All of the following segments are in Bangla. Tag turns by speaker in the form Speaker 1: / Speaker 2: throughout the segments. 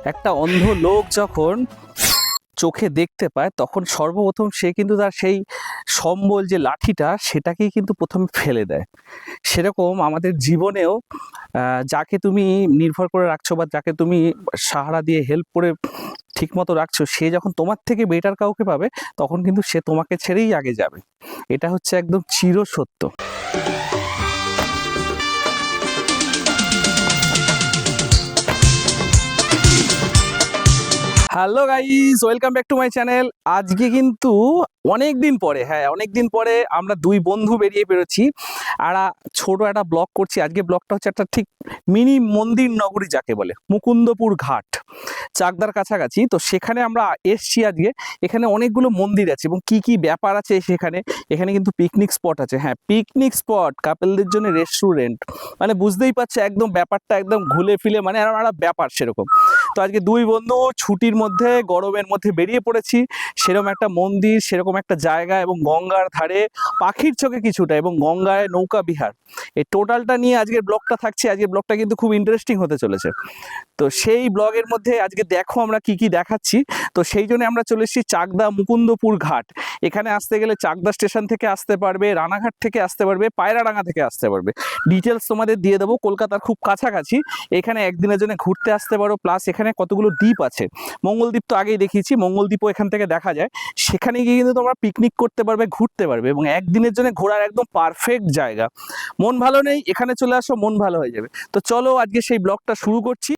Speaker 1: একটা অন্ধ লোক যখন চোখে দেখতে পায় তখন সর্বপ্রথম সে কিন্তু তার সেই সম্বল যে লাঠিটা সেটাকেই কিন্তু প্রথমে ফেলে দেয়। সেরকম আমাদের জীবনেও যাকে তুমি নির্ভর করে রাখছো বা যাকে তুমি সাহারা দিয়ে হেল্প করে ঠিকমতো রাখছো, সে যখন তোমার থেকে বেটার কাউকে পাবে তখন কিন্তু সে তোমাকে ছেড়েই আগে যাবে। এটা হচ্ছে একদম চিরসত্য। Hello guys, welcome back to my channel. আজকে কিন্তু অনেক দিন পরে আমরা দুই বন্ধু বেরিয়ে পেরেছি আর ছোট একটা ব্লগ করছি। আজকে ব্লগটা হচ্ছে একটা ঠিক মিনি মন্দির নগরী যাকে বলে, মুকুন্দপুর ঘাট, চাকদার কাছাকাছি। তো সেখানে আমরা এসছি আজকে। এখানে অনেকগুলো মন্দির আছে এবং কি কি ব্যাপার আছে সেখানে। এখানে কিন্তু পিকনিক স্পট আছে, হ্যাঁ পিকনিক স্পট, কাপেলদের জন্য রেস্টুরেন্ট, মানে বুঝতেই পারছে একদম ব্যাপারটা একদম ঘুলে ফিলে মানে একটা ব্যাপার সেরকম। তো আজকে দুই বন্ধু ছুটির মধ্যে গরমের মধ্যে বেরিয়ে পড়েছি সেরকম একটা মন্দির, সেরকম একটা জায়গা এবং গঙ্গার ধারে পাখির চোখে কিছুটা এবং গঙ্গায় নৌকা বিহার, এই টোটালটা নিয়ে আজকের ব্লগটা থাকছে। আজকের ব্লগটা কিন্তু খুব ইন্টারেস্টিং হতে চলেছে। তো সেই ব্লগের মধ্যে আজকে দেখো আমরা কি কি দেখাচ্ছি। তো সেই জন্য আমরা চলে এসেছি চাকদা মুকুন্দপুর ঘাট। এখানে আসতে গেলে চাকদা স্টেশন থেকে আসতে পারবে, রানাঘাট থেকে আসতে পারবে, পায়রাডাঙ্গা থেকে আসতে পারবে। ডিটেলস তোমাদের দিয়ে দেবো। কলকাতার খুব কাছাকাছি, এখানে একদিনের জন্য ঘুরতে আসতে পারো। প্লাস এখানে কতগুলো দ্বীপ আছে, মঙ্গলদ্বীপ তো আগেই দেখিয়েছি, মঙ্গলদ্বীপও এখান থেকে দেখা যায়। সেখানে গিয়ে কিন্তু তোমরা পিকনিক করতে পারবে, ঘুরতে পারবে এবং একদিনের জন্য ঘোরার একদম পারফেক্ট জায়গা। মন ভালো নেই, এখানে চলে আসো, মন ভালো হয়ে যাবে। তো চলো আজকে সেই ব্লগটা শুরু করছি।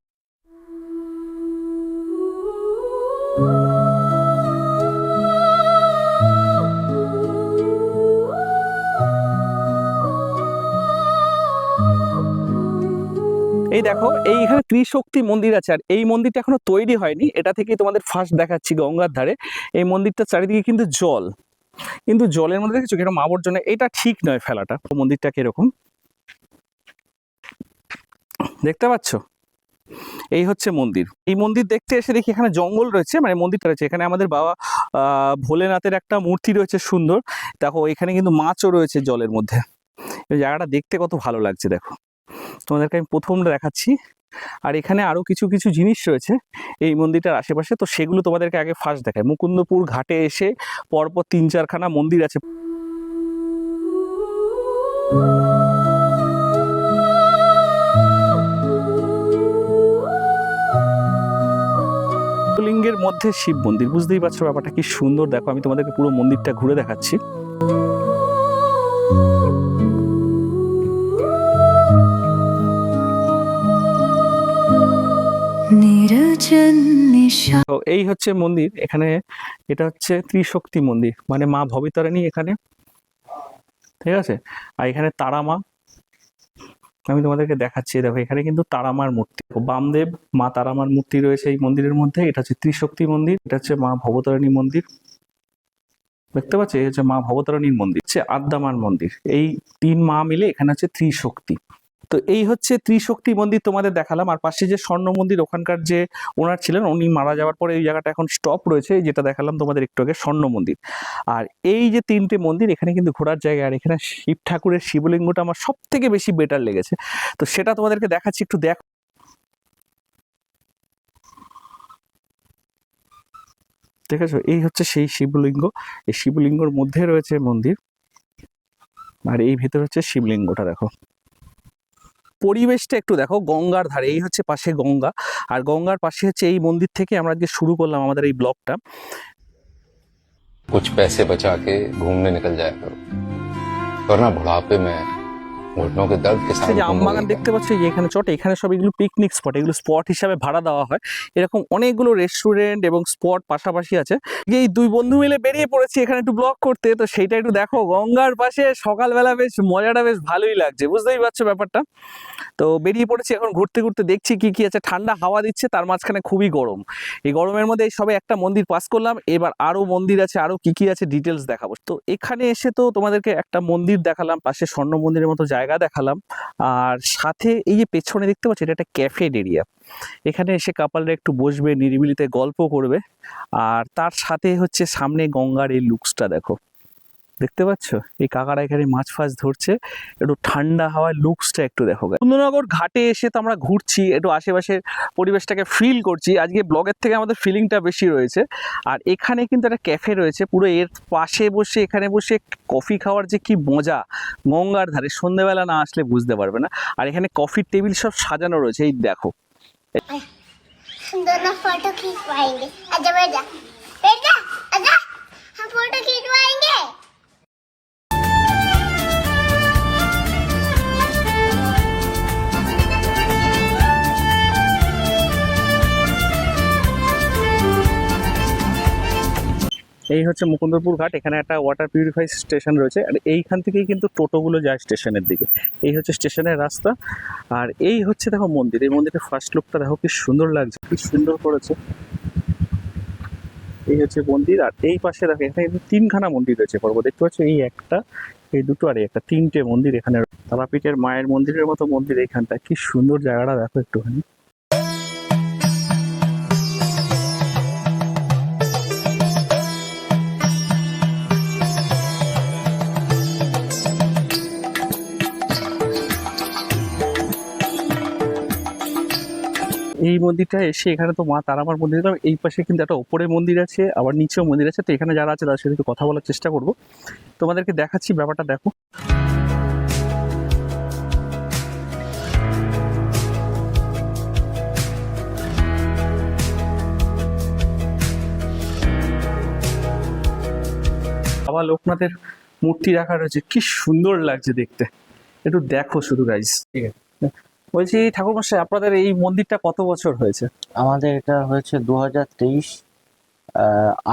Speaker 1: এই দেখো, এইখানে ত্রিশক্তি মন্দির আছে আর এই মন্দিরটা এখনো তৈরি হয়নি। এটা থেকে তোমাদের ফার্স্ট দেখাচ্ছি গঙ্গার ধারে এই মন্দিরটা। চারিদিকে কিন্তু জল, কিন্তু জলের মধ্যে দেখেছো কিরকম আবর্জনা, এটা ঠিক নয় ফেলাটা। মন্দিরটা কিরকম দেখতে পাচ্ছ, এই হচ্ছে মন্দির। এই মন্দির দেখতে এসে দেখি এখানে জঙ্গল রয়েছে, মানে মন্দিরটা রয়েছে এখানে আমাদের বাবা ভোলেনাথের একটা মূর্তি রয়েছে সুন্দর। দেখো এখানে কিন্তু মাছও রয়েছে জলের মধ্যে। এই জায়গাটা দেখতে কত ভালো লাগছে দেখো, তোমাদেরকে আমি প্রথমটা দেখাচ্ছি। আর এখানে আরো কিছু কিছু জিনিস রয়েছে এই মন্দিরটার আশেপাশে, তো সেগুলো তোমাদেরকে আগে ফার্স্ট দেখায়। মুকুন্দপুর ঘাটে এসে পরপর 3-4খানা মন্দির আছে। লিঙ্গের মধ্যে শিব মন্দির, বুঝতেই পারছো ব্যাপারটা কি সুন্দর। দেখো আমি তোমাদেরকে পুরো মন্দিরটা ঘুরে দেখাচ্ছি। তো এই হচ্ছে মন্দির এখানে। এটা হচ্ছে ত্রিশক্তি মন্দির, মানে মা ভবিতারিণী এখানে, ঠিক আছে। আর এখানে তারা মা, আমি তোমাদেরকে দেখাচ্ছি। দেখো এখানে কিন্তু তারামার মূর্তি, বামদেব মা তারামার মূর্তি রয়েছে এই মন্দিরের মধ্যে। এটা হচ্ছে ত্রিশক্তি মন্দির, এটা হচ্ছে মা ভবতারিণী মন্দির, দেখতে পাচ্ছ। এই হচ্ছে মা ভবতারিণীর মন্দির, হচ্ছে আদ্যামার মন্দির। এই 3 মা মিলে এখানে হচ্ছে ত্রিশক্তি। তো এই হচ্ছে ত্রিশক্তি মন্দির তোমাদের দেখালাম। আর পাশে যে স্বর্ণ মন্দির, ওখানকার যে ওনার ছিলেন উনি মারা যাওয়ার পরে এই জায়গাটা এখন স্টপ রয়েছে, যেটা দেখালাম তোমাদের একটু আগে, স্বর্ণ মন্দির। আর এই যে 3টে মন্দির এখানে কিন্তু ঘোরার জায়গা। আর এখানে শিব ঠাকুরের শিবলিঙ্গটা আমার সব থেকে বেশি বেটার লেগেছে, তো সেটা তোমাদেরকে দেখাচ্ছি, একটু দেখো। দেখেছো, এই হচ্ছে সেই শিবলিঙ্গ। এই শিবলিঙ্গর মধ্যে রয়েছে মন্দির আর এই ভিতরে হচ্ছে শিবলিঙ্গটা। দেখো পরিবেশটা একটু দেখো, গঙ্গার ধারে, এই হচ্ছে পাশে গঙ্গা আর গঙ্গার পাশে হচ্ছে এই মন্দির থেকে আমরা আজকে শুরু করলাম আমাদের এই ব্লগটা।
Speaker 2: कुछ पैसे बचा के घूमने निकल जाया करो, वरना बुढ़ापे में घुटनों के दर्द के साथ
Speaker 1: যে আমবাগান দেখতে পাচ্ছ যে এখানে চটে, এখানে সব এগুলো পিকনিক স্পট, এগুলো স্পট হিসাবে ভাড়া দেওয়া হয়। এরকম অনেকগুলো রেস্টুরেন্ট এবং স্পট পাশাপাশি আছে। এই দুই বন্ধু মিলে বেরিয়ে পড়েছি এখানে একটু ব্লগ করতে, তো সেইটা একটু দেখো। গঙ্গার পাশে সকালবেলা বেশ মজাটা বেশ ভালোই লাগছে, বুঝতেই পারছো ব্যাপারটা। তো বেরিয়ে পড়েছি এখন ঘুরতে ঘুরতে, দেখছি কি কি আছে। ঠান্ডা হাওয়া দিচ্ছে, তার মাঝখানে খুবই গরম। এই গরমের মধ্যে এই সবে একটা মন্দির পাস করলাম, এবার আরো মন্দির আছে, আরো কি কি আছে ডিটেলস দেখাবো। তো এখানে এসে তো তোমাদেরকে একটা মন্দির দেখালাম, পাশে স্বর্ণ মন্দিরের মতো জায়গা দেখালাম। আর সাথে এই যে পেছনে দেখতে পাচ্ছি, এটা একটা ক্যাফেড এরিয়া। এখানে এসে কাপলরা একটু বসবে, নিরিবিলিতে গল্প করবে। আর তার সাথে হচ্ছে সামনে গঙ্গার এই লুকসটা দেখো, দেখতে পাচ্ছ এই কাকারা এখানে মাছ ফাছ ধরছে, একটু ঠান্ডা হাওয়ায় লুকসটা একটু দেখো। সুন্দরনগর ঘাটে এসে তো আমরা ঘুরছি, একটু আশেপাশের পরিবেশটাকে ফিল করছি। আজকে ব্লগের থেকে আমাদের ফিলিংটা বেশি রয়েছে। আর এখানে কিন্তু একটা ক্যাফে রয়েছে, পুরো এর পাশে বসে এখানে বসে কফি খাওয়ার যে কি মজা, গঙ্গার ধারে, সন্ধ্যেবেলা না আসলে বুঝতে পারবে না। আর এখানে কফির টেবিল সব সাজানো রয়েছে, এই দেখো।
Speaker 3: दोनों फोटो खिंचवाएंगे। आजा बैठ जा आजा, हम फोटो खिंचवाएंगे।
Speaker 1: এই হচ্ছে মুকুন্দপুর ঘাট, এখানে একটা ওয়াটার পিউরিফাই স্টেশন রয়েছে। আর এইখান থেকেই কিন্তু টোটোগুলো যায় স্টেশনের দিকে। এই হচ্ছে স্টেশনের রাস্তা। আর এই হচ্ছে দেখো মন্দির, এই মন্দিরের ফার্স্ট লুকটা দেখো কি সুন্দর লাগছে, কি সুন্দর করেছে। এই হচ্ছে মন্দির। আর এই পাশে দেখো এখানে কিন্তু তিনখানা মন্দির রয়েছে পর্ব, দেখতে পাচ্ছ, এই একটা, এই দুটো, আর এই একটা, তিনটে মন্দির এখানে। তারাপীঠের মায়ের মন্দিরের মতো মন্দির এইখানটা, কি সুন্দর জায়গাটা দেখো একটুখানি। এই মন্দিরটা এসে এখানে তো মা তারামার মন্দির দেখলাম, এই পাশে কিন্তু একটা ওপরে মন্দির আছে, আবার নিচেও মন্দির আছে। তো এখানে যারা আছে তাদের সাথে একটু কথা বলার চেষ্টা করব, তোমাদেরকে দেখাচ্ছি ব্যাপারটা দেখো। বাবা লোকনাথের মূর্তি রাখা রয়েছে, কি সুন্দর লাগছে দেখতে, একটু দেখো শুধু গাইস। ঠিক আছে, বলছি ঠাকুরমশাই আপনাদের এই মন্দিরটা কত বছর হয়েছে?
Speaker 4: আমাদের এটা হয়েছে 2023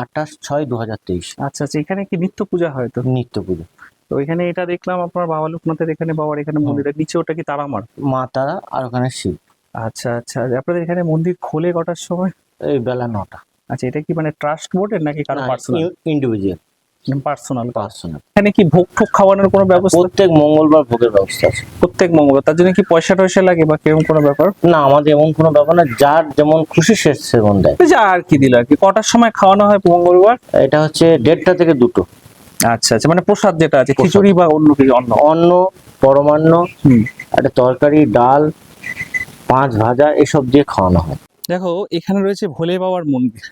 Speaker 4: 28/6/2023
Speaker 1: আচ্ছা আচ্ছা, এখানে কি নিত্য পূজা হয় তো?
Speaker 4: নিত্য পুজো।
Speaker 1: তো এখানে এটা দেখলাম আপনার বাবা লোকনাথের এখানে, বাবার এখানে মন্দিরের নিচে ওটা কি তারামার?
Speaker 4: মা তারা আর ওখানে শিব।
Speaker 1: আচ্ছা আচ্ছা, আপনাদের এখানে মন্দির খোলে কটার সময়?
Speaker 4: এই বেলা 9টা।
Speaker 1: আচ্ছা, এটা কি মানে ট্রাস্ট বোর্ডের নাকি কারো পার্সোনাল?
Speaker 4: Individual
Speaker 1: personal.
Speaker 4: পার্সোনাল।
Speaker 1: এখানে কি ভোগ ঠোক খাওয়ানোর কোনো ব্যবস্থা?
Speaker 4: প্রত্যেক মঙ্গলবার ভোগের ব্যবস্থা আছে।
Speaker 1: প্রত্যেক মঙ্গলবার, তার জন্য কি পয়সা টয়সা লাগে বা কেমন কোনো ব্যাপার?
Speaker 4: না, আমাদের এমন কোনো ব্যাপার না, যার যেমন খুশি সে সেমন দেয়।
Speaker 1: যা আর কি দিল আর কি। কটার সময় খাওয়ানো হয় মঙ্গলবার?
Speaker 4: এটা হচ্ছে 1:30টা থেকে 2টো।
Speaker 1: আচ্ছা আচ্ছা, মানে প্রসাদ যেটা আছে,
Speaker 4: প্রসাদ।
Speaker 1: খিচুড়ি বা অন্য কিছু? অন্ন,
Speaker 4: অন্ন, পরমান্ন, একটা তরকারি, ডাল, 5 ভাজা এসব দিয়ে খাওয়ানো হয়।
Speaker 1: দেখো এখানে রয়েছে ভোলে বাবার মন্দির,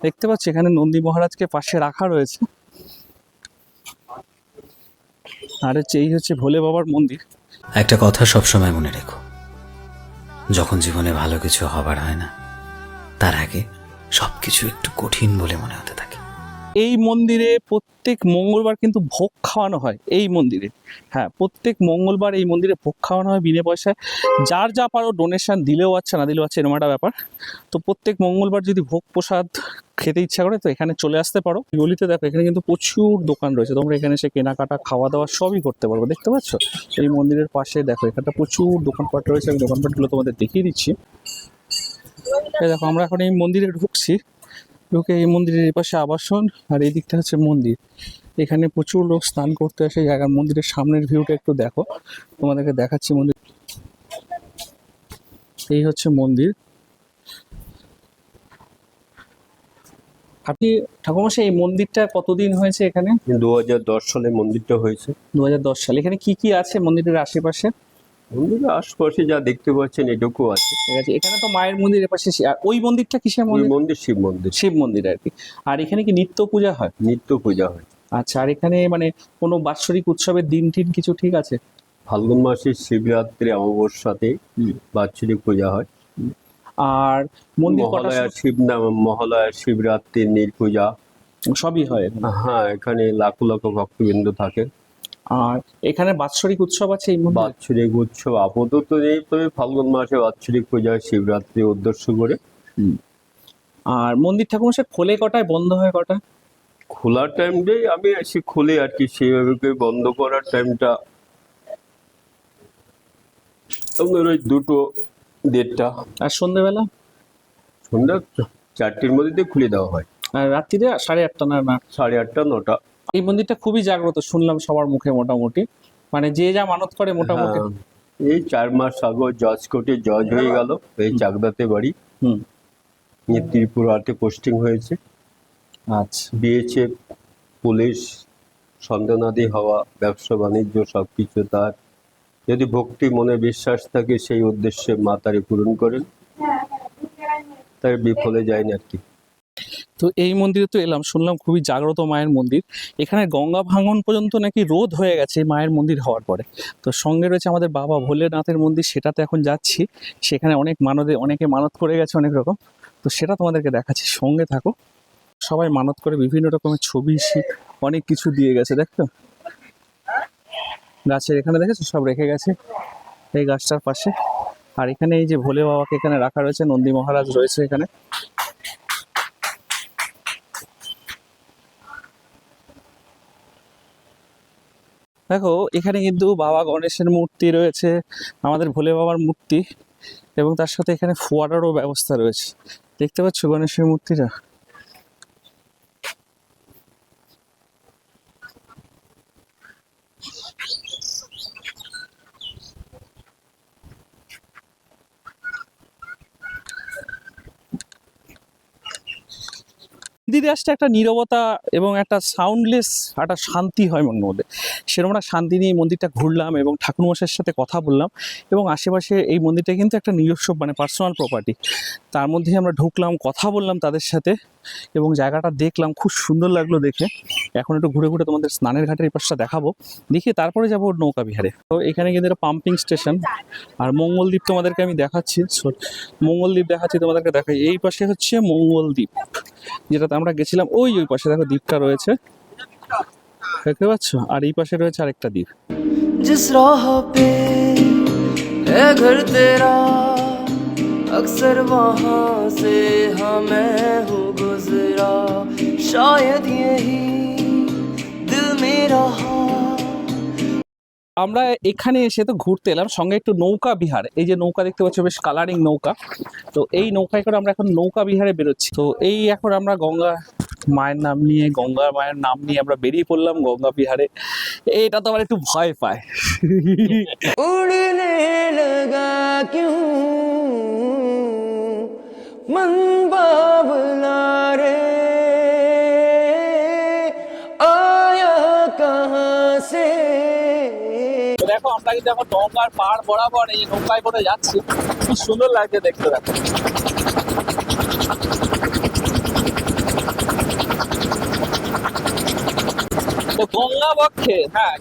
Speaker 1: দেখতে পাচ্ছি এখানে নন্দী মহারাজকে পাশে রাখা রয়েছে। আর হচ্ছে এই হচ্ছে ভোলে বাবার মন্দির।
Speaker 5: একটা কথা সবসময় মনে রেখো, যখন জীবনে ভালো কিছু হবার হয় না, তার আগে সবকিছু একটু কঠিন বলে মনে হতে থাকে।
Speaker 1: এই মন্দিরে প্রত্যেক মঙ্গলবার কিন্তু ভোগ খাওয়ানো হয় এই মন্দিরে। হ্যাঁ, প্রত্যেক মঙ্গলবার এই মন্দিরে ভোগ খাওয়ানো হয় বিনা পয়সায়। যার যা পারো ডোনেশন দিলেও আচ্ছা, না দিলেও আচ্ছা, এরকম একটা ব্যাপার। তো প্রত্যেক মঙ্গলবার যদি ভোগ প্রসাদ খেতে ইচ্ছা করে তো এখানে চলে আসতে পারো। গলিতে দেখো এখানে কিন্তু প্রচুর দোকান রয়েছে, তোমরা এখানে এসে কেনাকাটা, খাওয়া দাওয়া সবই করতে পারবে। দেখতে পাচ্ছ এই মন্দিরের পাশে দেখো এখানটা প্রচুর দোকানপাট রয়েছে, আমি দোকানপাটগুলো তোমাদের দেখিয়ে দিচ্ছি। এই দেখো আমরা এখন এই মন্দিরে ঢুকছি, ঢুকে এই মন্দিরের এই পাশে আবাসন আর এই দিকটা হচ্ছে মন্দির। এখানে প্রচুর লোক স্নান করতে আসে জায়গার। মন্দিরের সামনের ভিউটা একটু দেখো, তোমাদেরকে দেখাচ্ছি মন্দির। এই হচ্ছে মন্দির। আপনি ঠাকুরমশাই এই মন্দিরটা কতদিন হয়েছে এখানে?
Speaker 6: 2010 সালে মন্দিরটা হয়েছে।
Speaker 1: 2010 সালে। এখানে কি কি আছে মন্দিরের আশেপাশে?
Speaker 6: মন্দিরের আশপাশে যা দেখতে পাচ্ছেন এটুকু আছে।
Speaker 1: ঠিক আছে, এখানে তো মায়ের মন্দির, এপাশে আর ওই মন্দিরটা কিসের
Speaker 6: ওই
Speaker 1: মন্দির?
Speaker 6: মন্দির শিব মন্দির।
Speaker 1: শিব মন্দির আর কি। আর এখানে কি নিত্য পূজা হয়?
Speaker 6: নিত্য পূজা হয়।
Speaker 1: আচ্ছা, আর এখানে মানে কোনো বাৎসরিক উৎসবের দিন টিন কিছু ঠিক আছে?
Speaker 6: ফাল্গুন মাসের শিবরাত্রি অমাবস্যাতে বাৎসরিক পূজা হয়।
Speaker 1: আর মন্দির কটা
Speaker 6: মহালয়া, শিবরাত্রি, নীল পূজা
Speaker 1: সবই হয় এখানে?
Speaker 6: হ্যাঁ, এখানে লাখ লাখ ভক্তবৃন্দ থাকে।
Speaker 1: আর এখানে বাৎসরিক উৎসব আছে এই মন্দিরে?
Speaker 6: বাৎসরিক উৎসব আপাতত নেই, তবে ফাল্গুন মাসে বাৎসরিক পূজা, শিবরাত্রি উদ্দেশ্য করে।
Speaker 1: আর মন্দির ঠাকুরমশাই খোলে কটায়, বন্ধ হয় কটা?
Speaker 6: খোলার টাইমটাই আমি এসে খুলে আর কি, সেইভাবে করে বন্ধ করার টাইমটা আপনার ওই 2টো 1:30টা।
Speaker 1: আর সন্ধ্যেবেলা?
Speaker 6: সন্ধ্যা 4টের মধ্যে খুলে দেওয়া হয়।
Speaker 1: আর রাত্রিরে 8:30 না? না,
Speaker 6: 8:30, 9টা।
Speaker 1: এই মন্দিরটা খুবই জাগ্রত শুনলাম সবার মুখে মোটামুটি, মানে যে যা মানত করে মোটামুটি।
Speaker 6: হ্যাঁ, এই 4 মাস আগে জজ কোর্টে জজ হয়ে গেল, এই চাকদাতে বাড়ি।
Speaker 1: হুম।
Speaker 6: ত্রিপুরাতে পোস্টিং হয়েছে।
Speaker 1: আচ্ছা,
Speaker 6: বিএসএফ, পুলিশ সন্তানাদি হওয়া, ব্যবসা বাণিজ্য সবকিছু তার। যদি ভক্তি মনে বিশ্বাস থাকে সেই উদ্দেশ্যে মা তারে পূরণ করেন, তার বিফলে যায় না আর কি।
Speaker 1: তো এই মন্দিরে তো এলাম, শুনলাম খুবই জাগ্রত মায়ের মন্দির। এখানে গঙ্গা ভাঙন পর্যন্ত নাকি রোধ হয়ে গেছে এই মায়ের মন্দির হওয়ার পরে। তো সঙ্গে রয়েছে আমাদের বাবা ভোলেনাথের মন্দির, সেটাতে এখন যাচ্ছি। সেখানে অনেকে মানত করে গেছে অনেক রকম, তো সেটা তোমাদেরকে দেখাচ্ছি, সঙ্গে থাকো। সবাই মানত করে বিভিন্ন রকমের ছবি অনেক কিছু দিয়ে গেছে, দেখছো গাছের এখানে দেখেছো সব রেখে গেছে এই গাছটার পাশে। আর এখানে এই যে ভোলে বাবাকে এখানে রাখা রয়েছে, নন্দী মহারাজ রয়েছে এখানে। দেখো এখানে কিন্তু বাবা গণেশের মূর্তি রয়েছে, আমাদের ভোলে বাবার মূর্তি, এবং তার সাথে এখানে ফোয়ারারও ব্যবস্থা রয়েছে। দেখতে পাচ্ছ গণেশের মূর্তিটা? মন্দিরে আসতে একটা নীরবতা এবং একটা সাউন্ডলেস একটা শান্তি হয় মনের মধ্যে। সেরকম একটা শান্তি নিয়ে এই মন্দিরটা ঘুরলাম এবং ঠাকুরমশাইয়ের সাথে কথা বললাম। এবং আশেপাশে এই মন্দিরটা কিন্তু একটা নিজস্ব মানে পার্সোনাল প্রপার্টি, তার মধ্যেই আমরা ঢুকলাম, কথা বললাম তাদের সাথে এবং জায়গাটা দেখলাম, খুব সুন্দর লাগলো দেখে। এখন একটু ঘুরে ঘুরে তোমাদের স্নানের ঘাটের এই পাশটা দেখাবো, দেখি তারপরে যাবো নৌকা বিহারে। তো এখানে কিন্তু একটা পাম্পিং স্টেশন। আর মঙ্গলদ্বীপ তোমাদেরকে আমি দেখাচ্ছি, মঙ্গলদ্বীপ দেখাচ্ছি তোমাদেরকে। দেখাই এই পাশে হচ্ছে মঙ্গলদ্বীপ, যেটাতে আমরা গেছিলাম। ওই পাশে দেখো দ্বীপটা রয়েছে, দেখতে পাচ্ছ? আর এই পাশে রয়েছে আরেকটা দ্বীপ।
Speaker 7: जिस राह पे है घर तेरा अक्सर वहाँ से हाँ मैं हूँ गुजरा शायद यही दिल मेरा
Speaker 1: আমরা এখানে এসে তো ঘুরতে এলাম, সঙ্গে একটু নৌকা বিহার। এই যে নৌকা দেখতে পাচ্ছ, বেশ কালারিং নৌকা। তো এই নৌকায় করে আমরা এখন নৌকা বিহারে বেরোচ্ছি। তো এই এখন আমরা গঙ্গা মায়ের নাম নিয়ে আমরা বেরিয়ে পড়লাম গঙ্গা বিহারে। এটা তো আমার একটু ভয় পায়।
Speaker 7: उड़ने लगा क्यों मन बावला रे आया कहाँ से।
Speaker 1: তো দেখো আমরা কিন্তু এখন গঙ্গার পাড় বরাবর এই নৌকায় করে যাচ্ছি, কি সুন্দর লাগছে দেখতে। দেখো তো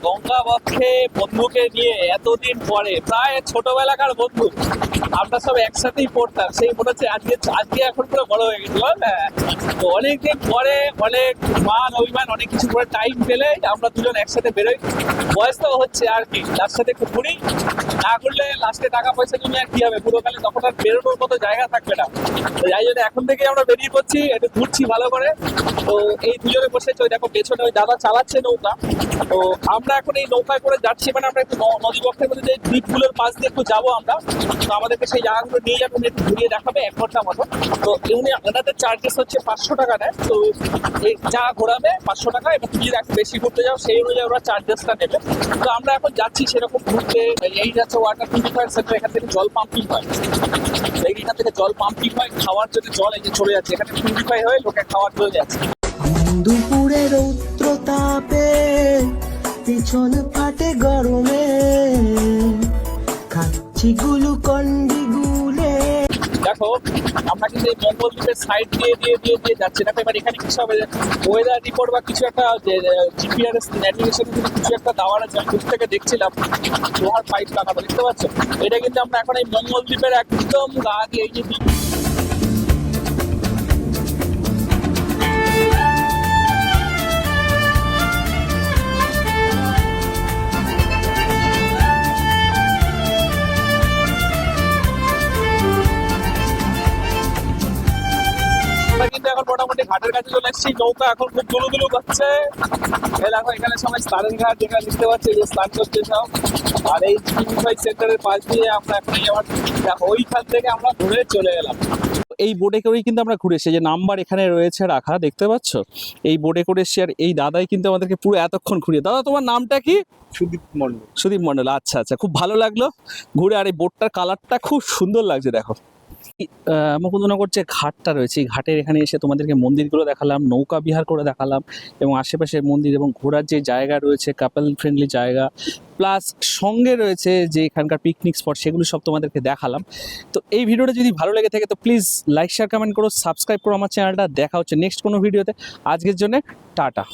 Speaker 1: গঙ্গা বক্ষে বন্ধুকে নিয়ে এতদিন পরে, প্রায় ছোটবেলাকার বন্ধু, আমরা সব একসাথেই পড়তাম। সেই মনে হচ্ছে আজকে এখন পুরো বড় হয়ে গেছিল। তো অনেকদিন পরে অনেক মান অভিমান অনেক কিছু করে টাইম পেলে আমরা দুজন একসাথে বেরোই। বয়স তো হচ্ছে আর কি, তার সাথে একটু ঘুরি, না ঘুরলে লাস্টে টাকা পয়সা নিয়ে আর কি হবে, পুরোকালে তখন আর বেরোনোর মতো জায়গা থাকবে না। তো যাই জন্য এখন থেকে আমরা বেরিয়ে পড়ছি, একটু ঘুরছি ভালো করে। তো এই দুজনে বসেছে, ওই দেখো পেছনে ওই দাদা চালাচ্ছে নৌকা। তো আমরা এখন এই নৌকায় করে যাচ্ছি, মানে আমরা একটু নদী বক্ষের মধ্যে যে দ্বীপগুলোর পাশ দিয়ে একটু যাবো আমরা। তো আমাদেরকে সেই জায়গাগুলো নিয়ে যাবেন, একটু ঘুরিয়ে দেখাবে 1 ঘন্টা মতো। তো ওনাদের চার্জেস হচ্ছে 500 টাকা নেয়। তো এই যা ঘোরাবে 500 টাকা, এবং তুমি যদি একটু বেশি ঘুরতে যাও সেই অনুযায়ী ওরা চার্জেসটা নেবে। তো আমরা এখন যাচ্ছি সেরকম ঘুরতে। এই যাচ্ছে ওয়াটার পিউরিফায়ার সেন্টার, এখান থেকে জল পাম্পিং হয়। এইখান থেকে জল পাম্পিং হয়, খাওয়ার জন্য জল এই যে চলে যাচ্ছে, এখানে পিউরিফাই হয়ে লোকে খাওয়ার চলে যাচ্ছে।
Speaker 7: দুপুরে রৌদ্র তাপে পিছন ফাটে গরমে খাচ্ছি গ্লুকন্ডি গুলে।
Speaker 1: দেখো আমরা কিন্তু এই মঙ্গলদ্বীপের সাইড দিয়ে যাচ্ছি। দেখো এবার এখানে কিছু হবে ওয়েদার রিপোর্ট বা কিছু একটা জিপিআরএস ন্যাভিগেশন কিছু একটা দেওয়ার আছে, আমি দূর থেকে দেখছিলাম লোহার পাইপ লাগানো, দেখতে পাচ্ছ? এটা কিন্তু আমরা এখন এই মঙ্গলদ্বীপের একদম গা দিয়ে এই যে কিন্তু এখন মোটামুটি ঘাটের কাছে চলে এসেছি। নৌকা এখন খুব দুলু করছে। এই দেখো এখানে সবাই স্নানের ঘাট, যেখানে দেখতে পাচ্ছি যে স্নান করছে সব। আর এই পিউরিফাই সেন্টারের পাশ দিয়ে আমরা এখন আবার দেখো ওইখান থেকে আমরা ঘুরে চলে গেলাম। এই বোটে করেই কিন্তু আমরা ঘুরে এসেছি, যে নাম্বার এখানে রয়েছে রাখা, দেখতে পাচ্ছ? এই বোটে করে এসেছি। আর এই দাদাই কিন্তু আমাদেরকে পুরো এতক্ষণ ঘুরিয়ে। দাদা তোমার নামটা কি? সুদীপ মন্ডল। আচ্ছা, খুব ভালো লাগলো ঘুরে। আর এই বোটটার কালারটা খুব সুন্দর লাগছে, দেখো মুকুন্দনগর যে ঘাটটা রয়েছে এই ঘাটের এখানে এসে তোমাদেরকে মন্দিরগুলো দেখালাম, নৌকা বিহার করে দেখালাম এবং আশেপাশের মন্দির এবং ঘোরার যে জায়গা রয়েছে কাপল ফ্রেন্ডলি জায়গা, প্লাস সঙ্গে রয়েছে যে এখানকার পিকনিক স্পট, সেগুলো সব তোমাদেরকে দেখালাম। তো এই ভিডিওটা যদি ভালো লেগে থাকে তো প্লিজ লাইক শেয়ার কমেন্ট করো, সাবস্ক্রাইব করো আমার চ্যানেলটা। দেখা হচ্ছে নেক্সট কোনো ভিডিওতে। আজকের জন্য টাটা।